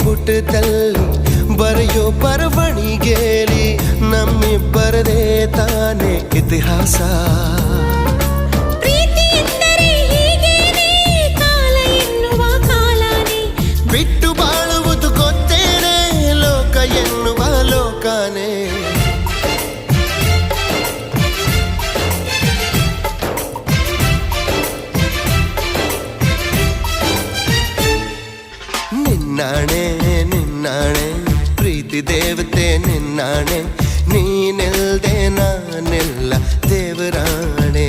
ಪುಟದಲ್ಲಿ ಬರೆಯೋ ಬರವಣಿಗೆಲಿ ನಮ್ಮಿಬ್ಬರದೇ ತಾನೇ ಇತಿಹಾಸ. ಪ್ರೀತಿ ಎಂದರೆ ಹೀಗೇನೆ, ಕಾಲ ಎನ್ನುವ ಕಾಲನೇ ಬಿಟ್ಟು ಬಾಳುವುದು ಗೊತ್ತೇನೆ, ಲೋಕ ಎನ್ನುವ ಲೋಕನೇ. ನಿನ್ನಾಣೆ ನಿನ್ನಾಣೆ ಪ್ರೀತಿ ದೇವತೆ ನಿನ್ನಾಣೆ, ನೀನಿಲ್ದೆ ನಾನೆಲ್ಲ ದೇವರಾಣೆ.